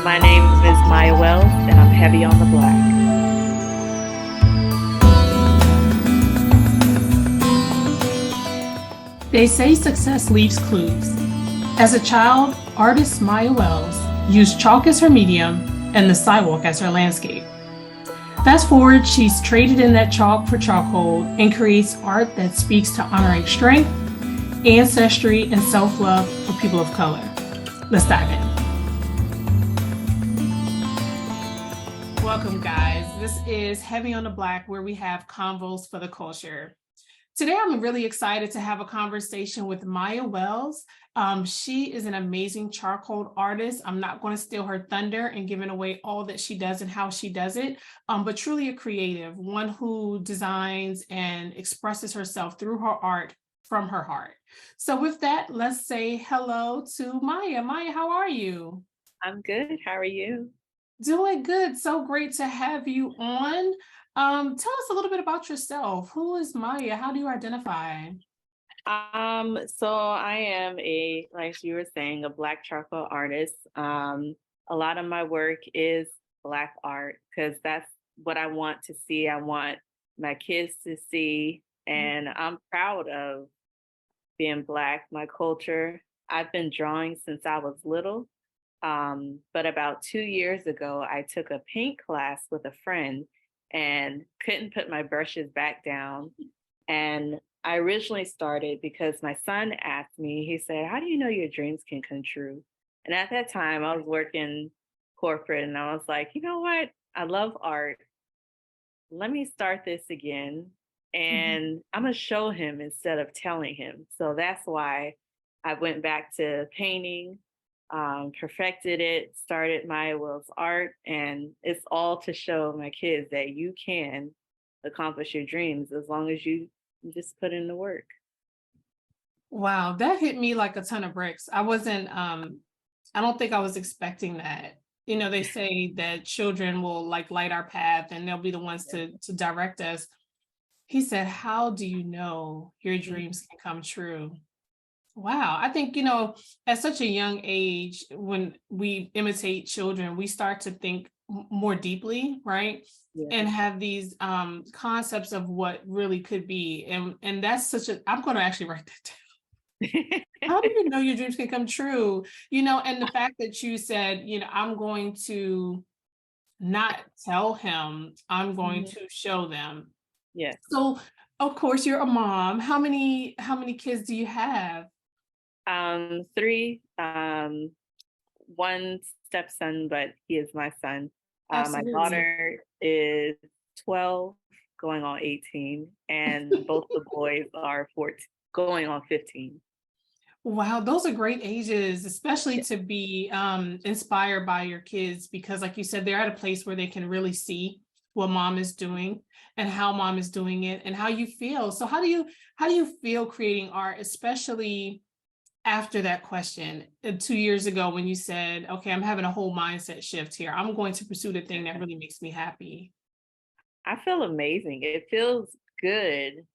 My name is Miya Wells, and I'm heavy on the black. They say success leaves clues. As a child, artist Miya Wells used chalk as her medium and the sidewalk as her landscape. Fast forward, she's traded in that chalk for charcoal and creates art that speaks to honoring strength, ancestry, and self-love for people of color. Let's dive in. Welcome, guys. This is Heavy on the Black, where we have convos for the culture. Today, I'm really excited to have a conversation with Miya Wells. She is an amazing charcoal artist. I'm not going to steal her thunder and giving away all that she does and how she does it, but truly a creative, one who designs and expresses herself through her art from her heart. So with that, let's say hello to Miya. Miya, how are you? I'm good. How are you? Doing good. So great to have you on. Tell us a little bit about yourself. Who is Miya? How do you identify? So I am like you were saying, a black charcoal artist. A lot of my work is black art because that's what I want to see. I want my kids to see, and I'm proud of being black, my culture. I've been drawing since I was little. But about 2 years ago, I took a paint class with a friend and couldn't put my brushes back down. And I originally started because my son asked me, he said, "How do you know your dreams can come true?" And at that time, I was working corporate and I was like, you know what? I love art. Let me start this again. Mhm. And I'm going to show him instead of telling him. So that's why I went back to painting, perfected it, started Miya Wells art. And it's all to show my kids that you can accomplish your dreams as long as you just put in the work. Wow, that hit me like a ton of bricks. I don't think I was expecting that. You know, they say that children will like light our path and they'll be the ones to direct us. He said, "How do you know your dreams can come true?" Wow, I think, at such a young age, when we imitate children, we start to think more deeply, right? Yeah. And have these concepts of what really could be. And that's I'm going to actually write that down. How do you know your dreams can come true? And the fact that you said, I'm going to not tell him, I'm going Mhm. to show them. Yes. So, of course, you're a mom. How many kids do you have? Three, one stepson, but he is my son. My Absolutely. daughter is 12, going on 18, and both the boys are 14, going on 15. Wow, those are great ages, especially Yeah. to be inspired by your kids, because, like you said, they're at a place where they can really see what mom is doing and how mom is doing it and how you feel. So, how do you feel creating art, especially after that question 2 years ago when you said, "Okay, I'm having a whole mindset shift here. I'm going to pursue the thing that really makes me happy." I feel amazing. It feels good,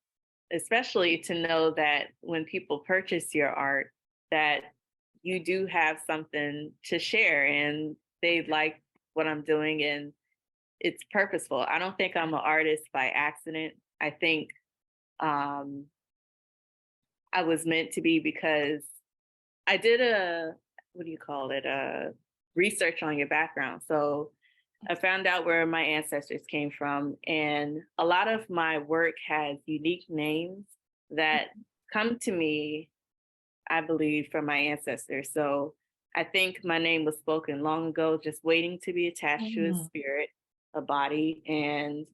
especially to know that when people purchase your art, that you do have something to share and they like what I'm doing and it's purposeful. I don't think I'm an artist by accident. I think um, I was meant to be because I did what do you call it, research on your background. So I found out where my ancestors came from, and a lot of my work has unique names that come to me, I believe, from my ancestors. So I think my name was spoken long ago, just waiting to be attached to a Mm. spirit, a body. And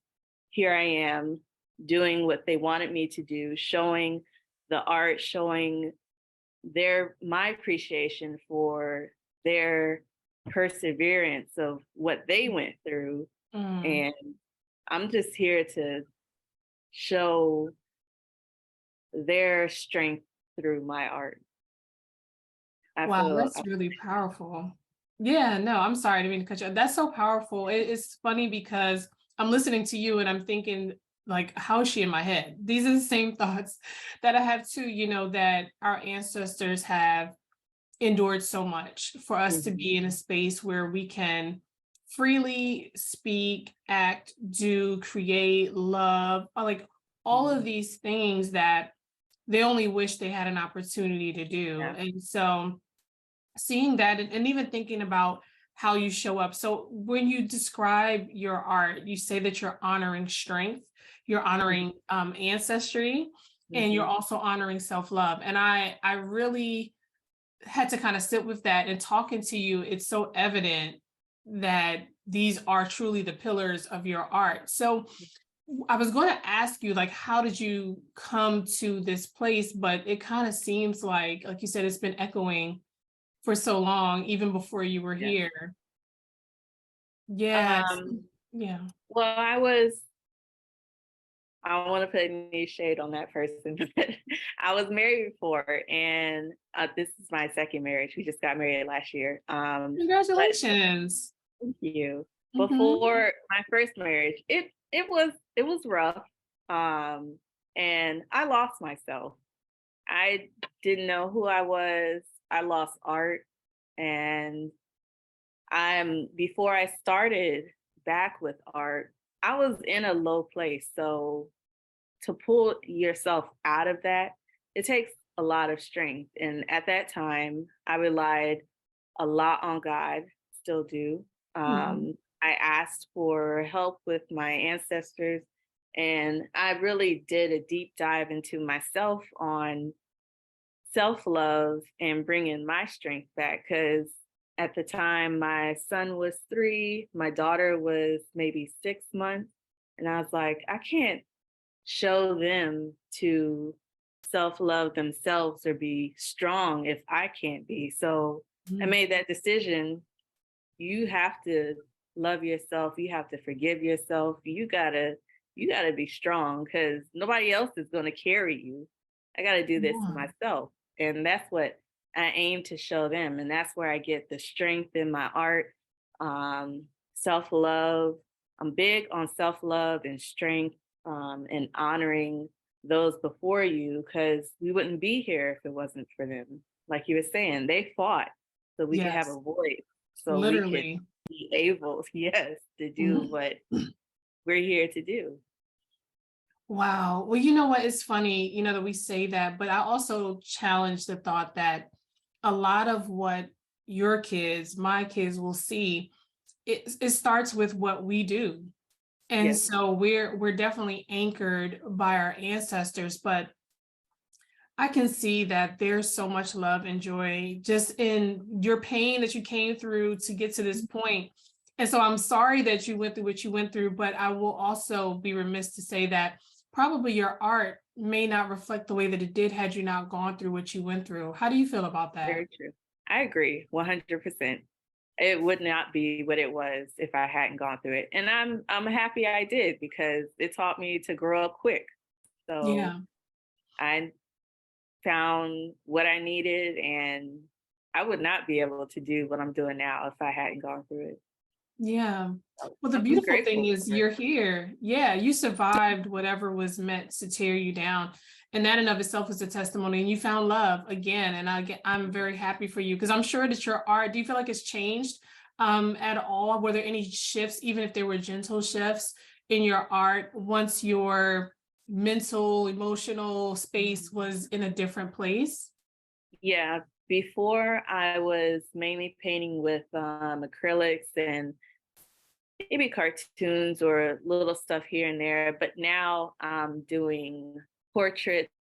here I am doing what they wanted me to do, showing the art, showing my appreciation for their perseverance of what they went through. Mm. And I'm just here to show their strength through my art. I Wow, feel that's really powerful. Yeah, no, I'm sorry, I didn't mean to cut you. That's so powerful. It's funny because I'm listening to you and I'm thinking, like, how is she in my head? These are the same thoughts that I have too, that our ancestors have endured so much for us to Mhm. be in a space where we can freely speak, act, do, create, love, like all of Mhm. these things that they only wish they had an opportunity to do. Yeah. And so seeing that and even thinking about how you show up. So when you describe your art, you say that you're honoring strength, you're Mhm. honoring ancestry, and you're Mhm. also honoring self-love. And I really had to kind of sit with that, and talking to you, it's so evident that these are truly the pillars of your art. So I was going to ask you, like, how did you come to this place? But it kind of seems like you said, it's been echoing for so long, even before you were Yeah. here. Yes. Um, Yeah. well, I don't want to put any shade on that person, but I was married before, and this is my second marriage. We just got married last year. But Congratulations. thank you. Hmm. Before my first marriage, it was rough, um, and I lost myself. I didn't know who I was. I lost art, and before I started back with art, I was in a low place. So to pull yourself out of that, it takes a lot of strength. And at that time, I relied a lot on God, still do. Hmm. I asked for help with my ancestors, and I really did a deep dive into myself on self love and bringing my strength back. Because at the time, my son was 3, my daughter was maybe 6 months. And I was like, I can't show them to self love themselves or be strong if I can't be. So I made that decision. You have to love yourself. You have to forgive yourself. You gotta be strong because nobody else is gonna carry you. I gotta do this Yeah. myself. And that's what I aim to show them. And that's where I get the strength in my art. Self-love. I'm big on self-love and strength, and honoring those before you because we wouldn't be here if it wasn't for them. Like you were saying, they fought so we could have Yes. a voice, so we could Literally. be able, yes, to do Mhm. what we're here to do. Wow. Well, you know what? It's funny, that we say that, but I also challenge the thought that a lot of what your kids, my kids will see, it starts with what we do. And Yes, so we're definitely anchored by our ancestors, but I can see that there's so much love and joy just in your pain that you came through to get to this point. And so I'm sorry that you went through what you went through, but I will also be remiss to say that probably your art may not reflect the way that it did had you not gone through what you went through. How do you feel about that? very true. I agree 100%. It would not be what it was if I hadn't gone through it. And I'm happy I did because it taught me to grow up quick. So Yeah. I found what I needed, and I would not be able to do what I'm doing now if I hadn't gone through it. Yeah. Well, the I'm beautiful thing grateful is for it. you're here. Yeah, you survived whatever was meant to tear you down. And that in of itself is a testimony. And you found love again. And I'm very happy for you because I'm sure that your art, do you feel like it's changed at all? Were there any shifts, even if there were gentle shifts in your art once your mental, emotional space was in a different place? Yeah, before I was mainly painting with acrylics and maybe cartoons or little stuff here and there, but now I'm doing portraits,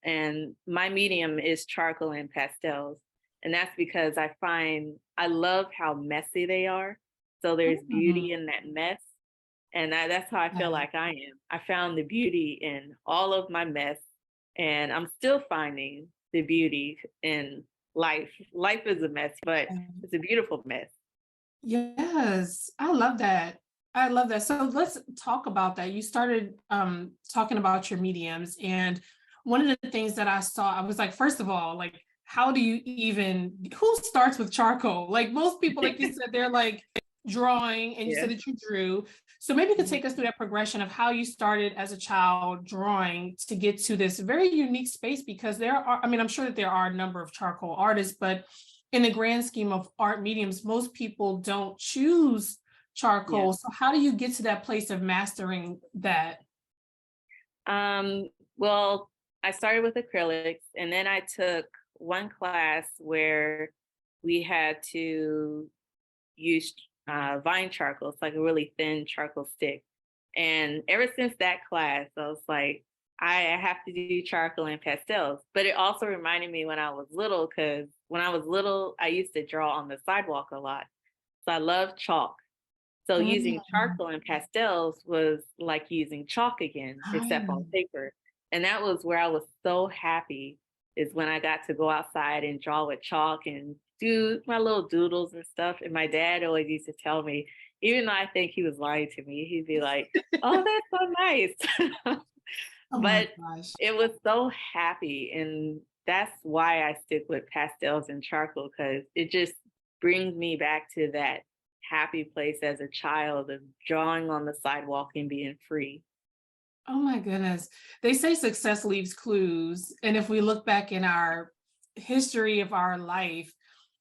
and my medium is charcoal and pastels. And that's because I love how messy they are. So there's Mhm. beauty in that mess. And that's how I feel Yeah. like I am. I found the beauty in all of my mess, and I'm still finding the beauty in life. Life is a mess, but it's a beautiful mess. Yes, I love that. I love that. So let's talk about that. You started talking about your mediums, and one of the things that I saw, I was like, first of all, like, how do you even who starts with charcoal? Like most people, like you said, they're like drawing, and you Yeah. said that you drew. So maybe you could Mhm. take us through that progression of how you started as a child drawing to get to this very unique space because there are, I mean, I'm sure that there are a number of charcoal artists, but in the grand scheme of art mediums, most people don't choose Yeah. charcoal. So how do you get to that place of mastering that? Well, I started with acrylics and then I took one class where we had to use vine charcoal. It's like a really thin charcoal stick. And ever since that class, I was like, I have to do charcoal and pastels. But it also reminded me when I was little, because when I was little, I used to draw on the sidewalk a lot. So I love chalk. So using Mm, charcoal and pastels was like using chalk again, except on right. paper. And that was where I was so happy is when I got to go outside and draw with chalk and do my little doodles and stuff. And my dad always used to tell me, even though I think he was lying to me, he'd be like, "Oh, that's so nice." Oh my But gosh. it was so happy. And that's why I stick with pastels and charcoal, because it just brings me back to that happy place as a child of drawing on the sidewalk and being free. Oh my goodness. They say success leaves clues. And if we look back in our history of our life,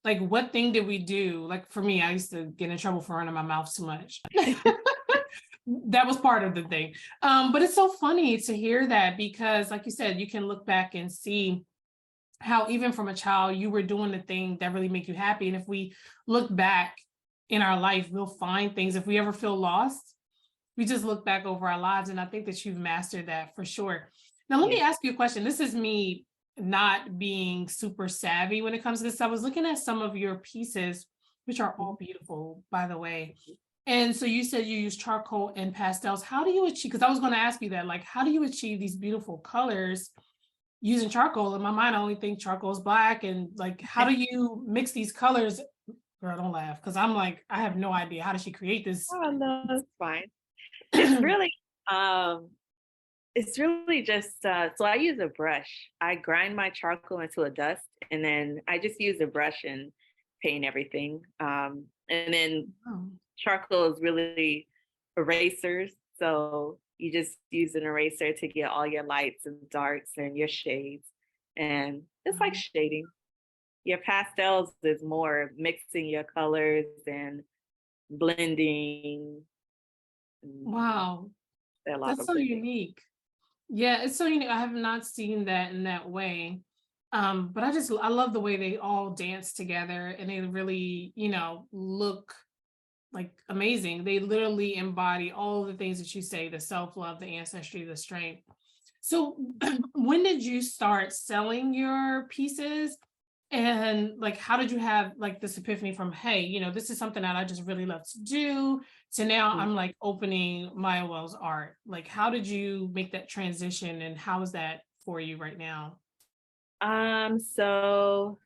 like what thing did we do? Like for me, I used to get in trouble for running my mouth too much. That was part of the thing. But it's so funny to hear that because, like you said, you can look back and see how even from a child you were doing the thing that really make you happy. And if we look back in our life, we'll find things. If we ever feel lost, we just look back over our lives. And I think that you've mastered that for sure. Now, let Yeah. me ask you a question. This is me not being super savvy when it comes to this. I was looking at some of your pieces, which are all Mhm. beautiful, by the way. And so you said you use charcoal and pastels. How do you achieve? Because I was going to ask you that, like, how do you achieve these beautiful colors using charcoal? In my mind, I only think charcoal is black. And like, how do you mix these colors? Girl, don't laugh, because I'm like, I have no idea. How does she create this? Oh, no, it's fine. It's really, um, it's really just, so I use a brush. I grind my charcoal into a dust and then I just use a brush and paint everything. And then Oh, charcoal is really erasers. So you just use an eraser to get all your lights and darks and your shades. And it's like wow. shading. Your pastels is more mixing your colors and blending. And Wow. a lot That's of so blending. unique. Yeah, it's so unique. I have not seen that in that way. But I love the way they all dance together and they really, look like amazing. They literally embody all the things that you say, the self-love, the ancestry, the strength. So when did you start selling your pieces? And like how did you have like this epiphany from, hey, this is something that I just really love to do, to now I'm like opening Miya Wells art? Like how did you make that transition and how is that for you right now? So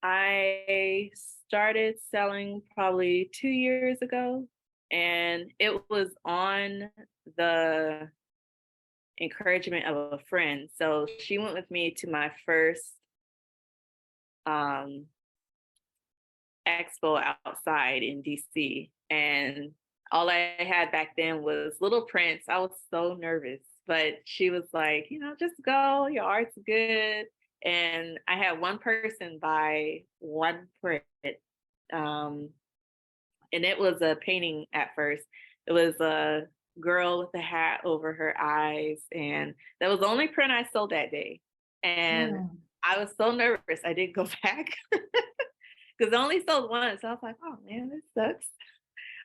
I started selling probably 2 years ago, and it was on the encouragement of a friend. So she went with me to my first um, expo outside in DC, and all I had back then was little prints. I was so nervous, but she was like, just go, your art's good. And I had one person buy one print. Um, and it was a painting at first. It was a girl with a hat over her eyes, and that was the only print I sold that day. And Mm. I was so nervous I didn't go back because I only sold one. So I was like, oh man, this sucks.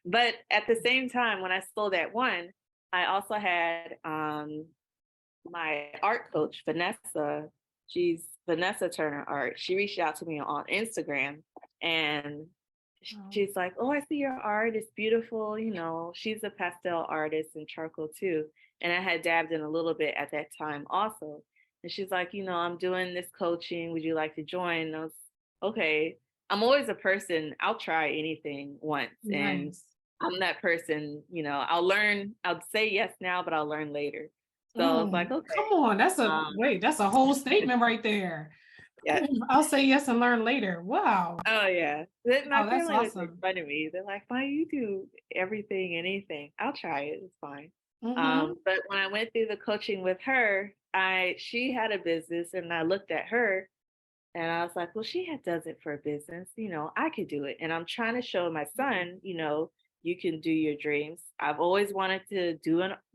But at the same time, when I sold that one, I also had my art coach, Vanessa. She's Vanessa Turner Art. She reached out to me on Instagram and Oh, she's like, "Oh, I see your art. It's beautiful." She's a pastel artist and charcoal too. And I had dabbed in a little bit at that time also. And she's like, "I'm doing this coaching. Would you like to join?" And I was okay. I'm always a person, I'll try anything once. And nice. I'm that person, I'll say yes now, but I'll learn later. So it's like, Come okay. on, Um, that's a whole statement right there. yeah. I'll say yes and learn later. Wow. Oh yeah. My Oh, that's family would make awesome. fun of me. They're like, why you do everything, anything? I'll try it. It's fine. Hmm. But when I went through the coaching with her, she had a business and I looked at her And I was like, well, does it for a business. I could do it. And I'm trying to show my son, you can do your dreams. I've always wanted to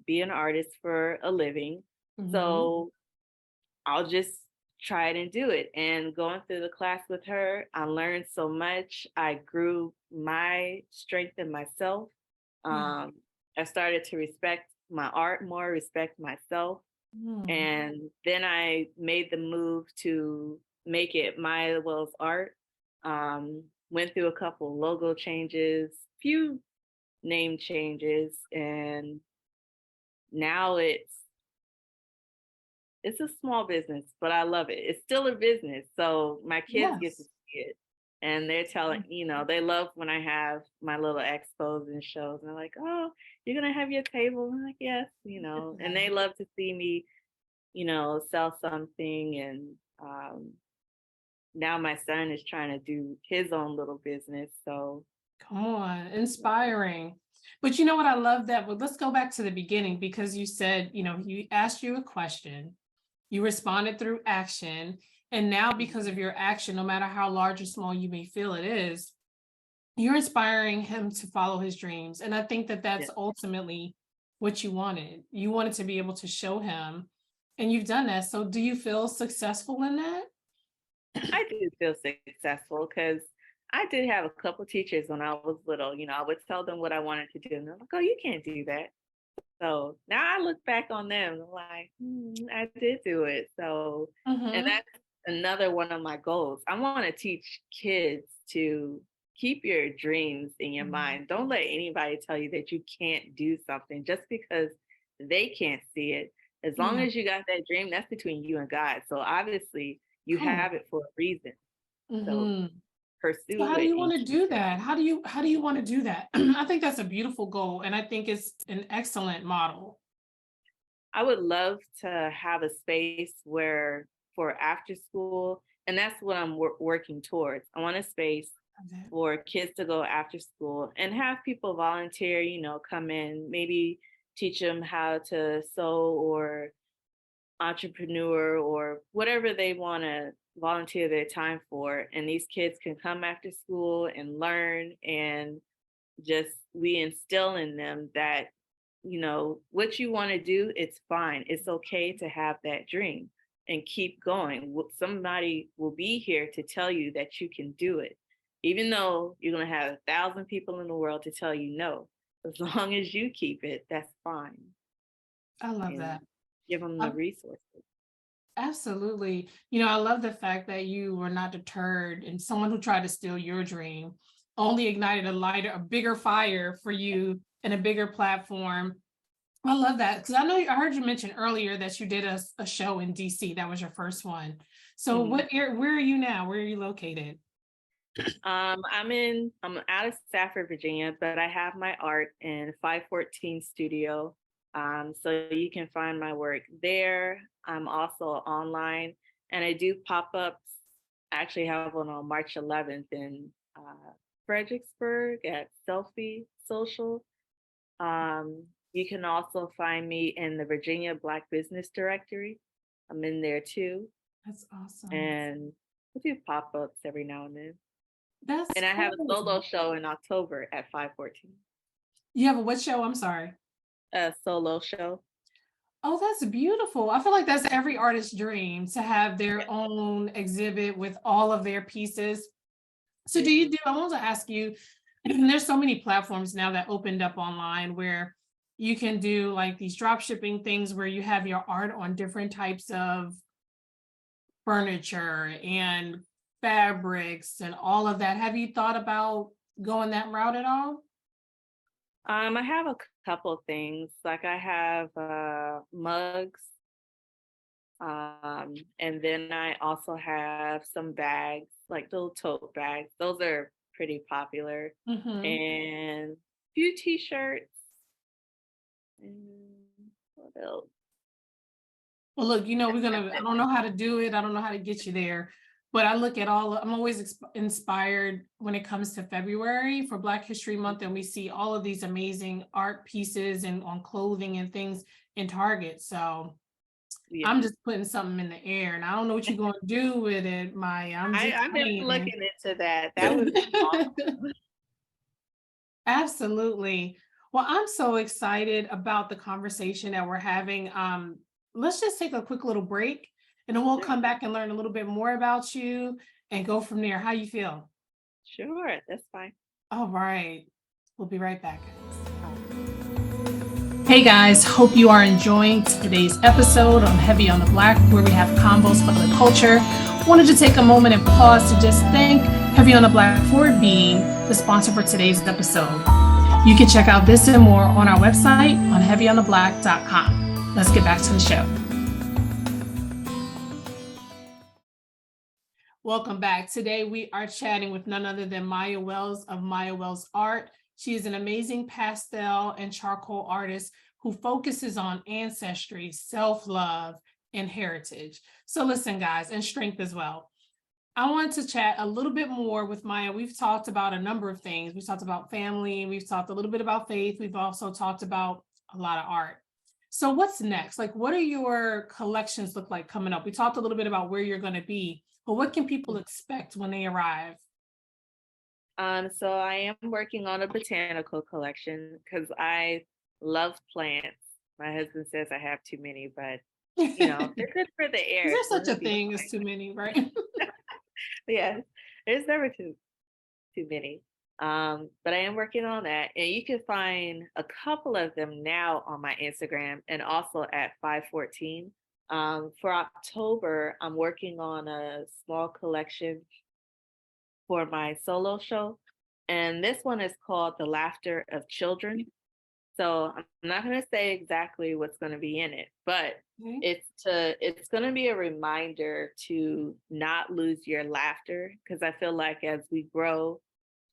be an artist for a living. Mm-hmm. So I'll just try it and do it. And going through the class with her, I learned so much. I grew my strength in myself. Yeah. Um, I started to respect my art more, respect myself. Mm. And then I made the move to make it Miya Wells art. Went through a couple logo changes, few name changes, and now it's a small business, but I love it. It's still a business. So my kids get to Yes. see it. And they're telling, they love when I have my little expos and shows. And they're like, oh, you're going to have your table? I'm like, yes, and they love to see me, sell something. And now my son is trying to do his own little business. So, Come on, inspiring. But you know what? I love that. But let's go back to the beginning because you said, he asked you a question, you responded through action. And now, because of your action, no matter how large or small you may feel it is, you're inspiring him to follow his dreams. And I think that yeah, that's ultimately what you wanted. You wanted to be able to show him, and you've done that. So, do you feel successful in that? I do feel successful because I did have a couple teachers when I was little. I would tell them what I wanted to do, and they're like, "Oh, you can't do that." So now I look back on them and I'm like, I did do it. So, and Mm-hmm. that's another one of my goals. I want to teach kids to keep your dreams in your mind. Don't let anybody tell you that you can't do something just because they can't see it. As long Yeah. as you got that dream, that's between you and God. So obviously you Come on. have it for a reason. So Mm-hmm. So pursue how do it you and want to keep do it. that? How do you want to do that? I think that's a beautiful goal, and I think it's an excellent model. I would love to have a space where for after school, and that's what I'm working towards. I want a space Okay. for kids to go after school and have people volunteer, come in, maybe teach them how to sew or entrepreneur or whatever they want to volunteer their time for. And these kids can come after school and learn, and just we instill in them that what you want to do, it's fine, it's okay to have that dream and keep going. Somebody will be here to tell you that you can do it, even though you're going to have 1,000 people in the world to tell you no. As long as you keep it, that's fine. I love And that. give them the Um, resources. Absolutely. I love the fact that you were not deterred, and someone who tried to steal your dream only ignited a bigger fire for you and a bigger platform. I love that because I heard you mention earlier that you did a show in DC. That was your first one. So Mhm. where are you now? Where are you located? I'm out of Stafford, Virginia, but I have my art in 514 Studio. So you can find my work there. I'm also online, and I do pop-ups. I actually have one on March 11th in Fredericksburg at Selfie Social. You can also find me in the Virginia Black Business Directory. I'm in there too, That's awesome. and I do pop-ups every now and then. That's And I have a cool. solo show in October at 514. You have a what show? I'm sorry. A solo show. Oh, that's beautiful. I feel like that's every artist's dream to have Yeah. their own exhibit with all of their pieces. So Yeah. I want to ask you, there's so many platforms now that opened up online where you can do like these drop shipping things where you have your art on different types of furniture and fabrics and all of that. Have you thought about going that route at all? I have a couple things. Like I have mugs. And then I also have some bags, like little tote bags. Those are pretty popular. Hmm. And a few t-shirts. And what else? Well, look, I don't know how to do it. I don't know how to get you there. But I'm always inspired when it comes to February for Black History Month, and we see all of these amazing art pieces and on clothing and things in Target. So Yeah. I'm just putting something in the air, and I don't know what you're going to do with it, Maya. I'm just I've been saying. looking into that. That would be awesome. Absolutely. Well, I'm so excited about the conversation that we're having. Let's just take a quick little break, and then we'll Sure. come back and learn a little bit more about you and go from there. How you feel? Sure. That's fine. All right. We'll be right back, guys. Hey guys, hope you are enjoying today's episode on Heavy on the Black, where we have combos for the culture. Wanted to take a moment and pause to just thank Heavy on the Black for being the sponsor for today's episode. You can check out this and more on our website on heavyontheblack.com. Let's get back to the show. Welcome back. Today we are chatting with none other than Miya Wells of Miya Wells Art. She is an amazing pastel and charcoal artist who focuses on ancestry, self-love, and heritage. So listen, guys, and strength as well. I wanted to chat a little bit more with Miya. We've talked about a number of things. We've talked about family. We've talked a little bit about faith. We've also talked about a lot of art. So what's next? Like, what are your collections look like coming up? We talked a little bit about where you're going to be, but what can people expect when they arrive? So I am working on a botanical collection because I love plants. My husband says I have too many, but they're good for the Is air, there so such a it'll be thing as fine. too many, right? Yeah, there's never too many. But I am working on that, and you can find a couple of them now on my Instagram and also at 514. For October, I'm working on a small collection for my solo show, and this one is called The Laughter of Children. So I'm not going to say exactly what's going to be in it, but Okay. it's going to be a reminder to not lose your laughter, because I feel like as we grow,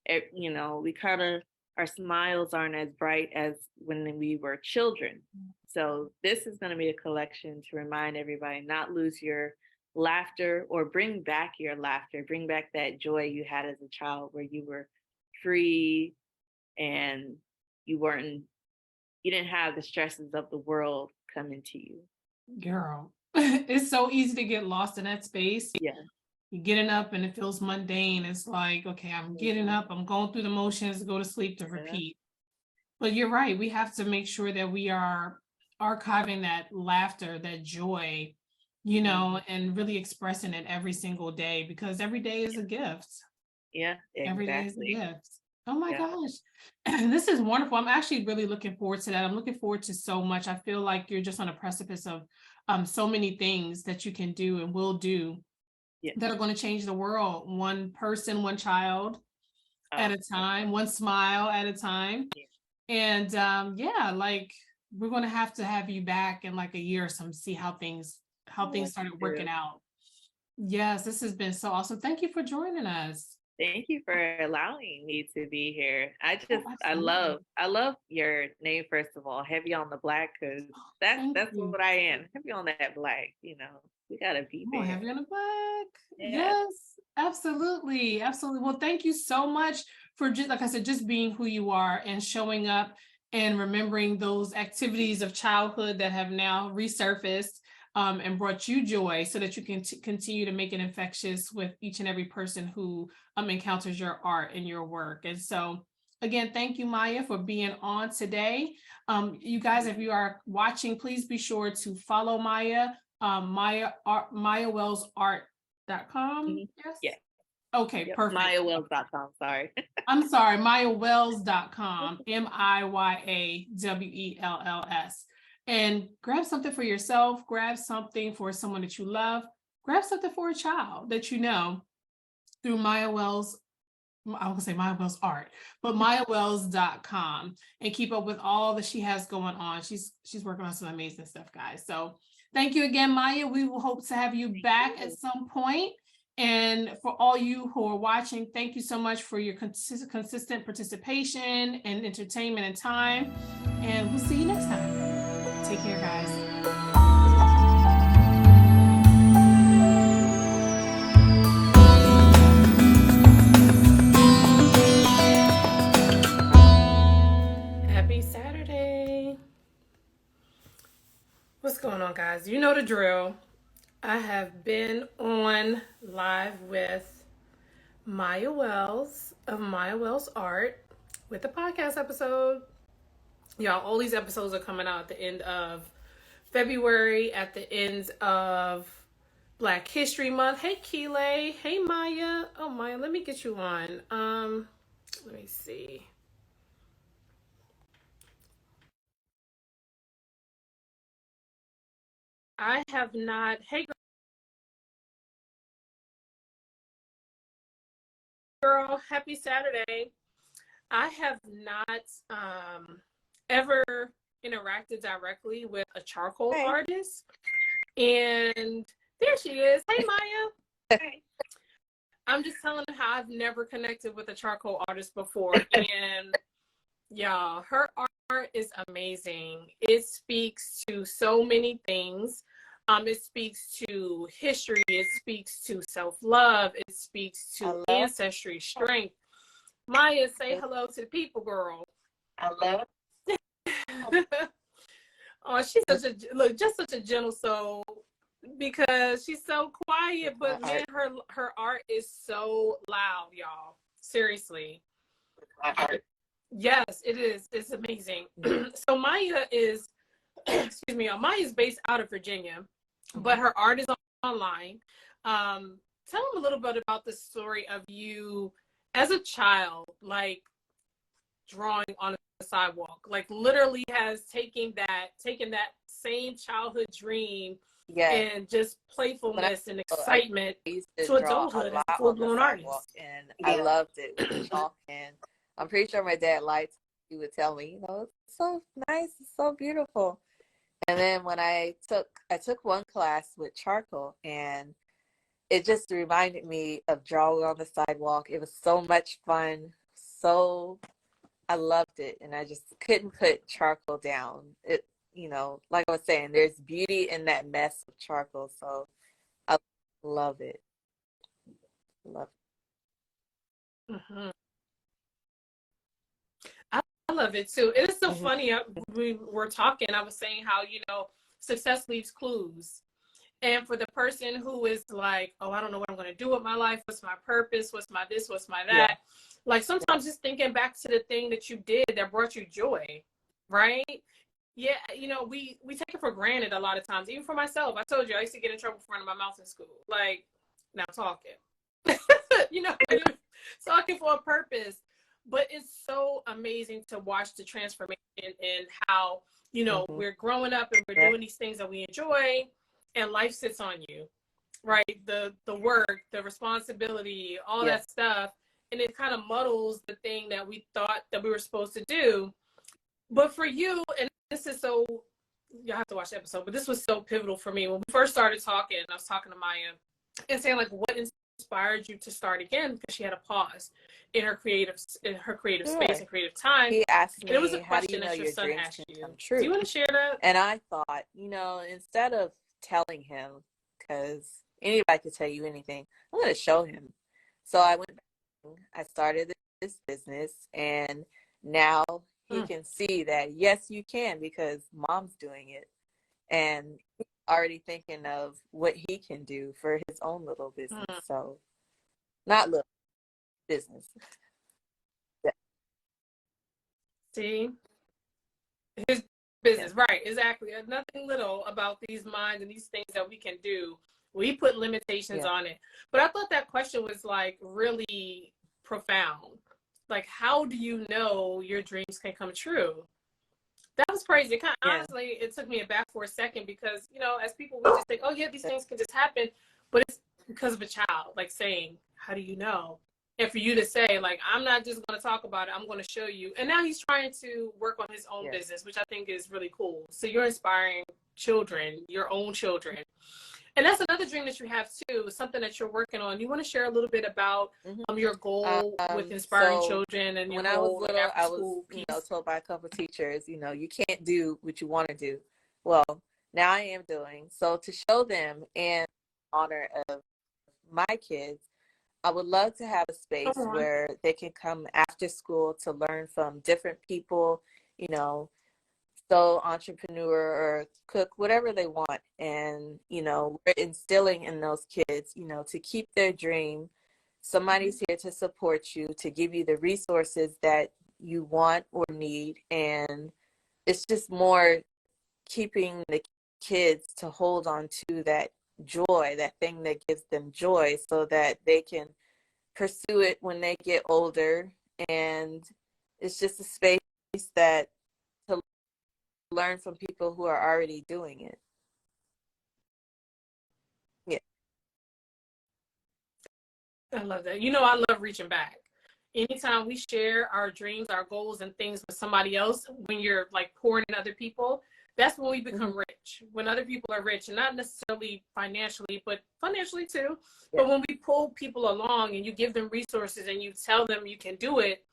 we kind of, our smiles aren't as bright as when we were children. So this is going to be a collection to remind everybody not lose your laughter, or bring back your laughter, bring back that joy you had as a child where you were free and you weren't you didn't have the stresses of the world coming to you. Girl, it's so easy to get lost in that space. Yeah. You're getting up and it feels mundane. It's like, okay, I'm getting up, I'm going through the motions, go to sleep to Yeah. repeat. But you're right. We have to make sure that we are archiving that laughter, that joy, and really expressing it every single day, because every day is a gift. Yeah, Every day is a exactly. gift. Oh my Yeah. gosh. This is wonderful. I'm actually really looking forward to that. I'm looking forward to so much. I feel like you're just on a precipice of so many things that you can do and will do Yeah. that are going to change the world, one person, one child at Oh, a time, one smile at a time. yeah. And like we're going to have you back in like a year or some, see how things started working True. out. Yes, this has been so awesome. Thank you for joining us. Thank you for allowing me to be here. Oh, I absolutely. love your name, first of all, Heavy on the Black, because Thank that's you. what I am. Heavy on that black, we gotta be Oh, there. have you on the black? Yes. Yes, absolutely. Absolutely. Well, thank you so much for just, like I said, just being who you are and showing up and remembering those activities of childhood that have now resurfaced and brought you joy, so that you can continue to make it infectious with each and every person who encounters your art and your work. And so, again, thank you, Miya, for being on today. You guys, if you are watching, please be sure to follow Miya. MiyaWellsArt.com. Mhm. Yes. Yeah. Okay, Yep. perfect. MiyaWells.com. Sorry. I'm sorry, MiyaWells.com, MiyaWells. And grab something for yourself, grab something for someone that you love, grab something for a child that you know through Miya Wells. I was gonna say Miya Wells Art, but MiyaWells.com, and keep up with all that she has going on. She's working on some amazing stuff, guys. So thank you again, Miya. We will hope to have you back at some point. And for all you who are watching, thank you so much for your consistent participation and entertainment and time. And we'll see you next time. Take care, guys. Happy Saturday. What's going on, guys? guys, you know the drill. I have been on live with Miya Wells of Miya Wells Art with the podcast episode. Y'all, all these episodes are coming out at the end of February, at the end of Black History Month. Hey, Keeley. Hey, Maya. Oh, Maya, let me get you on. Let me see. I have not. Hey, girl. Happy Saturday. I have not ever interacted directly with a charcoal Hey. artist. And there she is. Hey, Maya. Hey. I'm just telling her how I've never connected with a charcoal artist before. And y'all, her art is amazing. It speaks to so many things. It speaks to history. It speaks to self-love. It speaks to ancestry, strength. Maya, say hello to the people, girl. Hello. Oh, she's just such a gentle soul, because she's so quiet, but man, her art is so loud, y'all. Seriously. Yes, it is. It's amazing. So Maya is, excuse me, Maya is based out of Virginia, but her art is online. Tell them a little bit about the story of you as a child, like drawing on a sidewalk, like literally has taken that same childhood dream and just playfulness and excitement to adulthood as a full-blown artist. And I loved it with chalk, and I'm pretty sure my dad liked it. He would tell me, it's so nice, it's so beautiful. And then when I took one class with charcoal, and it just reminded me of drawing on the sidewalk. It was so much fun. I loved it, and I just couldn't put charcoal down. It, like I was saying, there's beauty in that mess of charcoal. So I love it. Love it. Mm-hmm. I love it too. It is so funny. We were talking, I was saying how, success leaves clues. And for the person who is like, oh, I don't know what I'm going to do with my life. What's my purpose? What's my this? What's my that? Yeah. Like sometimes just thinking back to the thing that you did that brought you joy, right? Yeah, we take it for granted a lot of times. Even for myself, I told you I used to get in trouble for running my mouth in school. Like, now talking, talking for a purpose. But it's so amazing to watch the transformation and how, we're growing up and we're doing these things that we enjoy, and life sits on you, right? The work, the responsibility, all that stuff. And it kind of muddles the thing that we thought that we were supposed to do. But for you, and this is so, y'all have to watch the episode, but this was so pivotal for me. When we first started talking, I was talking to Maya and saying, like, what inspired you to start again? Because she had a pause in her creative space and creative time. He asked me, and it was a how do question you know that your your son dreams asked can you. come true? Do you want to share that? And I thought, instead of telling him, because anybody could tell you anything, I'm going to show him. So I went back, I started this business, and now he can see that, yes, you can, because mom's doing it. And he's already thinking of what he can do for his own little business. So, not little business. See? His business, right, exactly. There's nothing little about these minds and these things that we can do. We put limitations on it. But I thought that question was like really profound. Like, how do you know your dreams can come true? That was crazy. It honestly, it took me aback for a second, because, as people, we just think, oh yeah, these things can just happen. But it's because of a child, like saying, how do you know? And for you to say, like, I'm not just going to talk about it, I'm going to show you. And now he's trying to work on his own business, which I think is really cool. So you're inspiring children, your own children. And that's another dream that you have too, something that you're working on. You want to share a little bit about your goal with inspiring children and your when I was whole little, I was told by a couple of teachers, you can't do what you want to do. Well, now I am doing. So to show them and honor of my kids, I would love to have a space where they can come after school to learn from different people, so entrepreneur or cook, whatever they want. And, we're instilling in those kids, to keep their dream. Somebody's here to support you, to give you the resources that you want or need. And it's just more keeping the kids to hold on to that joy, that thing that gives them joy, so that they can pursue it when they get older. And it's just a space that to learn from people who are already doing it. Yeah. I love that. I love reaching back. Anytime we share our dreams, our goals, and things with somebody else, when you're like pouring in other people, that's when we become rich. When other people are rich, and not necessarily financially, but financially too. Yeah. But when we pull people along and you give them resources and you tell them you can do it,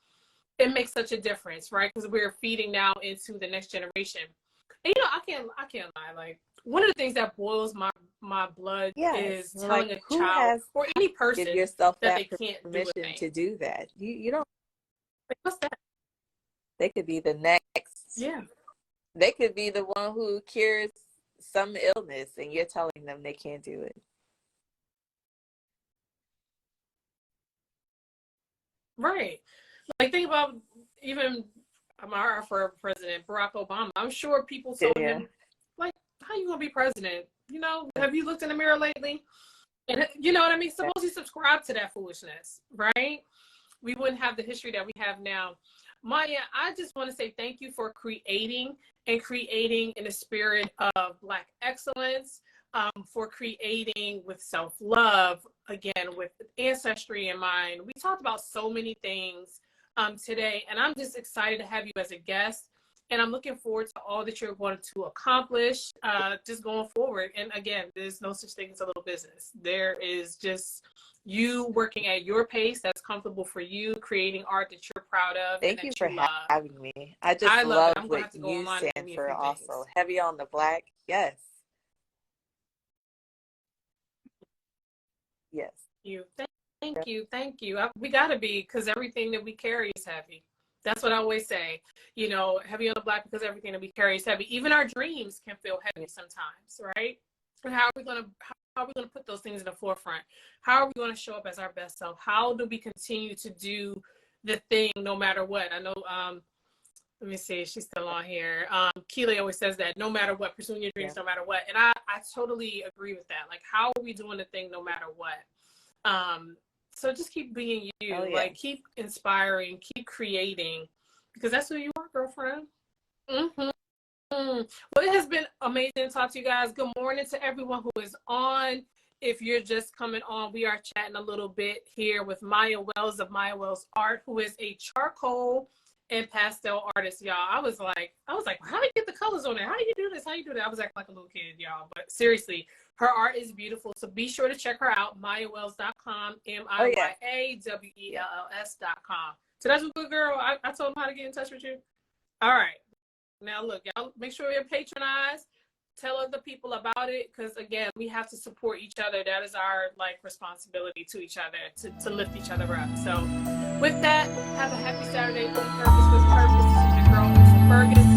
it makes such a difference, right? Because we're feeding now into the next generation. And I can't lie. Like, one of the things that boils my blood is telling a child or any person yourself that they can't permission do a thing. To do that. You don't. What's that? They could be the next. Yeah. They could be the one who cures some illness, and you're telling them they can't do it. Right. Like, think about even our president, Barack Obama. I'm sure people told him, like, how you gonna be president? Have you looked in the mirror lately? And you know what I mean? Suppose you subscribe to that foolishness, right? We wouldn't have the history that we have now. Maya, I just want to say thank you for creating in the spirit of Black excellence, for creating with self-love, again, with ancestry in mind. We talked about so many things today, and I'm just excited to have you as a guest. And I'm looking forward to all that you're going to accomplish just going forward. And again, there's no such thing as a little business. There is just you working at your pace that's comfortable for you, creating art that you're proud of. Thank you for having me. I love what you stand for also. Heavy on the Black. Yes. Yes. Thank you. We got to be, because everything that we carry is heavy. That's what I always say, heavy on the Black, because everything that we carry is heavy. Even our dreams can feel heavy sometimes, right? And how are we going to put those things in the forefront? How are we going to show up as our best self? How do we continue to do the thing no matter what? I know, let me see, she's still on here. Keely always says that, no matter what, pursuing your dreams no matter what. And I totally agree with that. Like, how are we doing the thing no matter what? So just keep being you, like, keep inspiring, keep creating, because that's who you are, girlfriend. Well, it has been amazing to talk to you guys. Good morning to everyone who is on. If you're just coming on, we are chatting a little bit here with Miya Wells of Miya Wells Art, who is a charcoal and pastel artist, y'all. I was like, how do you get the colors on it? How do you do this? How do you do that? I was acting like a little kid, y'all. But seriously, her art is beautiful. So be sure to check her out, MiyaWells.com, MiyaWells.com. So that's a good girl. I told them how to get in touch with you. All right. Now, look, y'all, make sure you patronize. Tell other people about it, because, again, we have to support each other. That is our, responsibility to each other, to lift each other up. So with that, have a happy Saturday on purpose with purpose. This is your girl, Fergus.